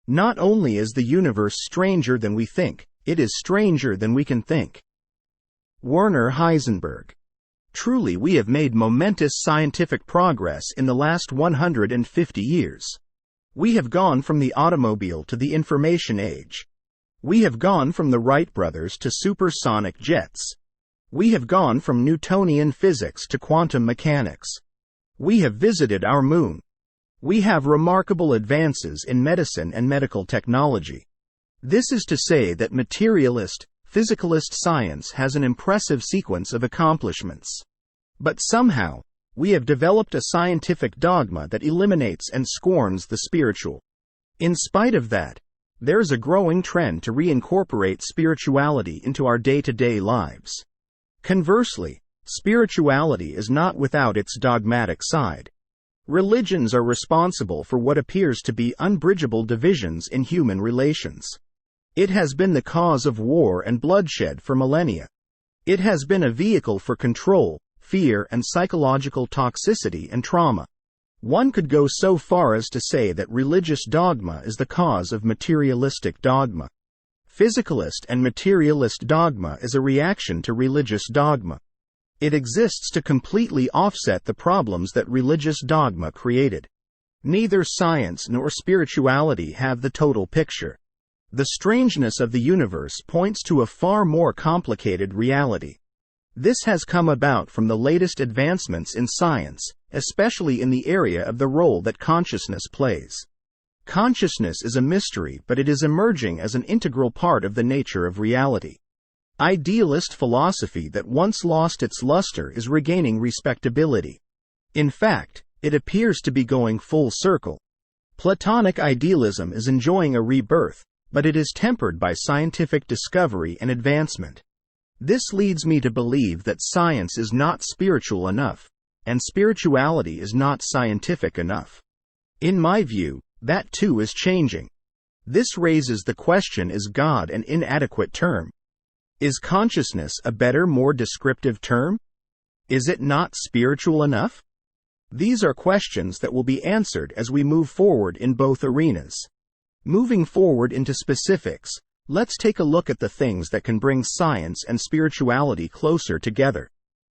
Not only is the universe stranger than we think, it is stranger than we can think. Werner Heisenberg. Truly, we have made momentous scientific progress in the last 150 years. We have gone from the automobile to the information age. We have gone from the Wright brothers to supersonic jets. We have gone from Newtonian physics to quantum mechanics. We have visited our moon. We have remarkable advances in medicine and medical technology. This is to say that materialist, physicalist science has an impressive sequence of accomplishments. But somehow, we have developed a scientific dogma that eliminates and scorns the spiritual. In spite of that, there is a growing trend to reincorporate spirituality into our day-to-day lives. Conversely, spirituality is not without its dogmatic side. Religions are responsible for what appears to be unbridgeable divisions in human relations. It has been the cause of war and bloodshed for millennia. It has been a vehicle for control, fear, and psychological toxicity and trauma. One could go so far as to say that religious dogma is the cause of materialistic dogma. Physicalist and materialist dogma is a reaction to religious dogma. It exists to completely offset the problems that religious dogma created. Neither science nor spirituality have the total picture. The strangeness of the universe points to a far more complicated reality. This has come about from the latest advancements in science, especially in the area of the role that consciousness plays. Consciousness is a mystery, but it is emerging as an integral part of the nature of reality. Idealist philosophy that once lost its luster is regaining respectability. In fact, it appears to be going full circle. Platonic idealism is enjoying a rebirth, but it is tempered by scientific discovery and advancement. This leads me to believe that science is not spiritual enough, and spirituality is not scientific enough. In my view, that too is changing. This raises the question: is God an inadequate term? Is consciousness a better, more descriptive term? Is it not spiritual enough? These are questions that will be answered as we move forward in both arenas. Moving forward into specifics, let's take a look at the things that can bring science and spirituality closer together.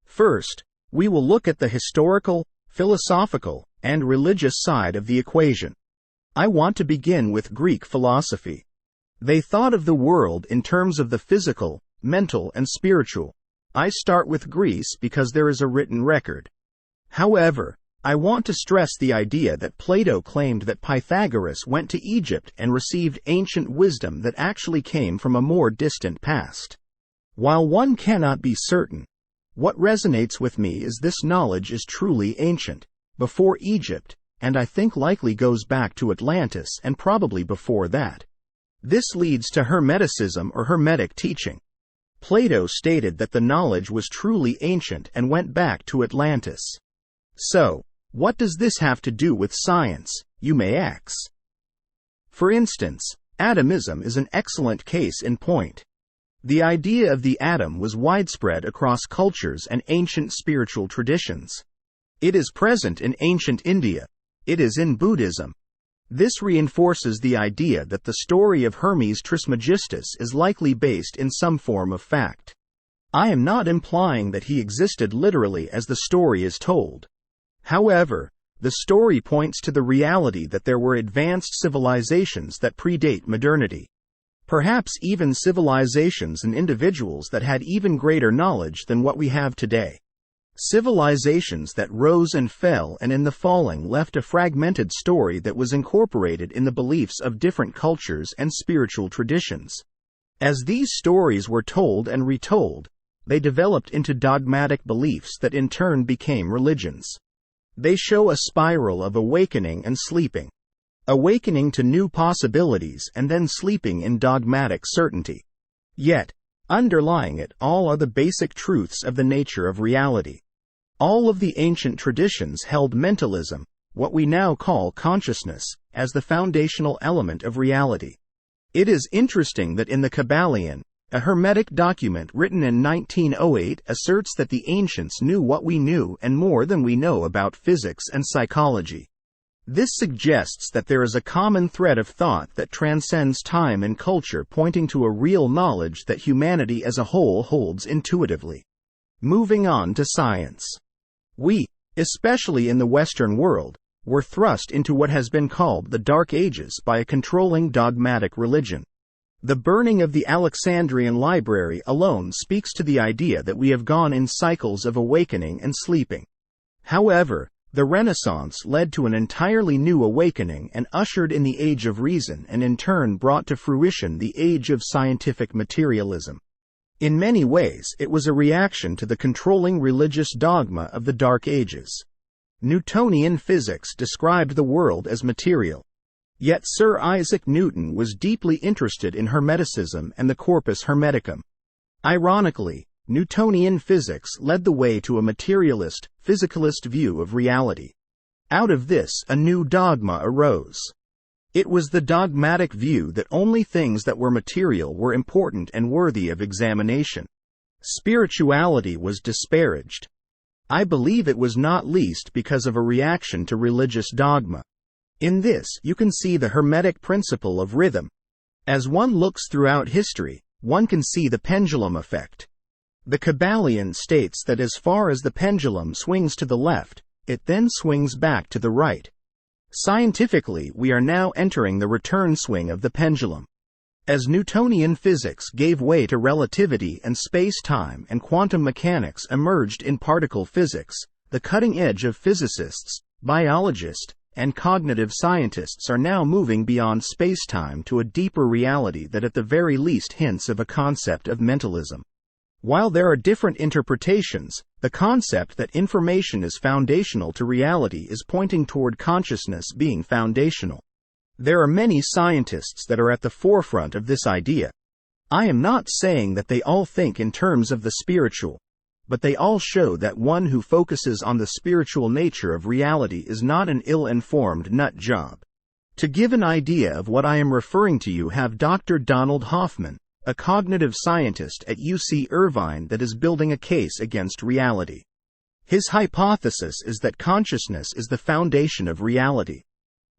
First, we will look at the historical, philosophical, and religious side of the equation. I want to begin with Greek philosophy. They thought of the world in terms of the physical, mental, and spiritual. I start with Greece because there is a written record. However, I want to stress the idea that Plato claimed that Pythagoras went to Egypt and received ancient wisdom that actually came from a more distant past. While one cannot be certain, what resonates with me is this knowledge is truly ancient, before Egypt, and I think likely goes back to Atlantis and probably before that. This leads to Hermeticism or Hermetic teaching. Plato stated that the knowledge was truly ancient and went back to Atlantis. So, what does this have to do with science, you may ask? For instance, atomism is an excellent case in point. The idea of the atom was widespread across cultures and ancient spiritual traditions. It is present in ancient India. It is in Buddhism. This reinforces the idea that the story of Hermes Trismegistus is likely based in some form of fact. I am not implying that he existed literally as the story is told. However, the story points to the reality that there were advanced civilizations that predate modernity. Perhaps even civilizations and individuals that had even greater knowledge than what we have today. Civilizations that rose and fell, and in the falling left a fragmented story that was incorporated in the beliefs of different cultures and spiritual traditions. As these stories were told and retold, they developed into dogmatic beliefs that in turn became religions. They show a spiral of awakening and sleeping. Awakening to new possibilities and then sleeping in dogmatic certainty. Yet, underlying it all are the basic truths of the nature of reality. All of the ancient traditions held mentalism, what we now call consciousness, as the foundational element of reality. It is interesting that in the Kybalion, a Hermetic document written in 1908 asserts that the ancients knew what we knew and more than we know about physics and psychology. This suggests that there is a common thread of thought that transcends time and culture, pointing to a real knowledge that humanity as a whole holds intuitively. Moving on to science. We, especially in the Western world, were thrust into what has been called the Dark Ages by a controlling dogmatic religion. The burning of the Alexandrian library alone speaks to the idea that we have gone in cycles of awakening and sleeping. However, the Renaissance led to an entirely new awakening and ushered in the Age of Reason, and in turn brought to fruition the age of scientific materialism. In many ways, it was a reaction to the controlling religious dogma of the Dark Ages. Newtonian physics described the world as material. Yet Sir Isaac Newton was deeply interested in Hermeticism and the Corpus Hermeticum. Ironically, Newtonian physics led the way to a materialist, physicalist view of reality. Out of this, a new dogma arose. It was the dogmatic view that only things that were material were important and worthy of examination. Spirituality was disparaged. I believe it was not least because of a reaction to religious dogma. In this, you can see the Hermetic principle of rhythm. As one looks throughout history, one can see the pendulum effect. The Kabbalion states that as far as the pendulum swings to the left, it then swings back to the right. Scientifically, we are now entering the return swing of the pendulum. As Newtonian physics gave way to relativity and space-time and quantum mechanics emerged in particle physics, the cutting edge of physicists, biologists, and cognitive scientists are now moving beyond space-time to a deeper reality that at the very least hints of a concept of mentalism. While there are different interpretations, the concept that information is foundational to reality is pointing toward consciousness being foundational. There are many scientists that are at the forefront of this idea. I am not saying that they all think in terms of the spiritual, but they all show that one who focuses on the spiritual nature of reality is not an ill-informed nut job. To give an idea of what I am referring to, you have Dr. Donald Hoffman, a cognitive scientist at UC Irvine that is building a case against reality. His hypothesis is that consciousness is the foundation of reality.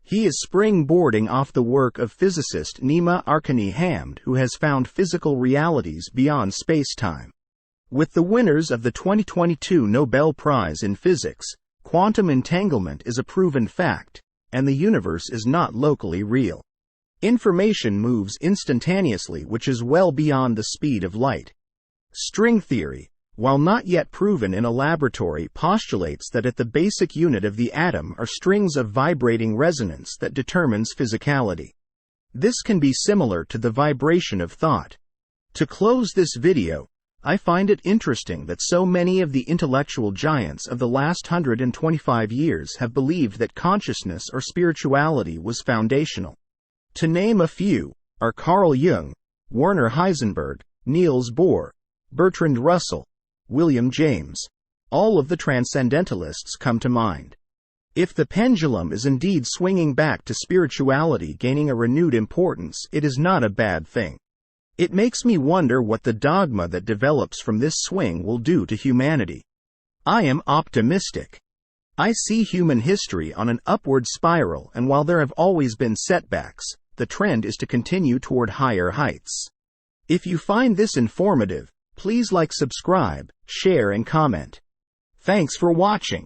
He is springboarding off the work of physicist Nima Arkani-Hamed, who has found physical realities beyond space-time. With the winners of the 2022 Nobel Prize in Physics, quantum entanglement is a proven fact, and the universe is not locally real. Information moves instantaneously, which is well beyond the speed of light. String theory, while not yet proven in a laboratory, postulates that at the basic unit of the atom are strings of vibrating resonance that determines physicality. This can be similar to the vibration of thought. To close this video, I find it interesting that so many of the intellectual giants of the last 125 years have believed that consciousness or spirituality was foundational. To name a few, are Carl Jung, Werner Heisenberg, Niels Bohr, Bertrand Russell, William James. All of the transcendentalists come to mind. If the pendulum is indeed swinging back to spirituality gaining a renewed importance, it is not a bad thing. It makes me wonder what the dogma that develops from this swing will do to humanity. I am optimistic. I see human history on an upward spiral, and while there have always been setbacks, the trend is to continue toward higher heights. If you find this informative, please like, subscribe, share, and comment. Thanks for watching.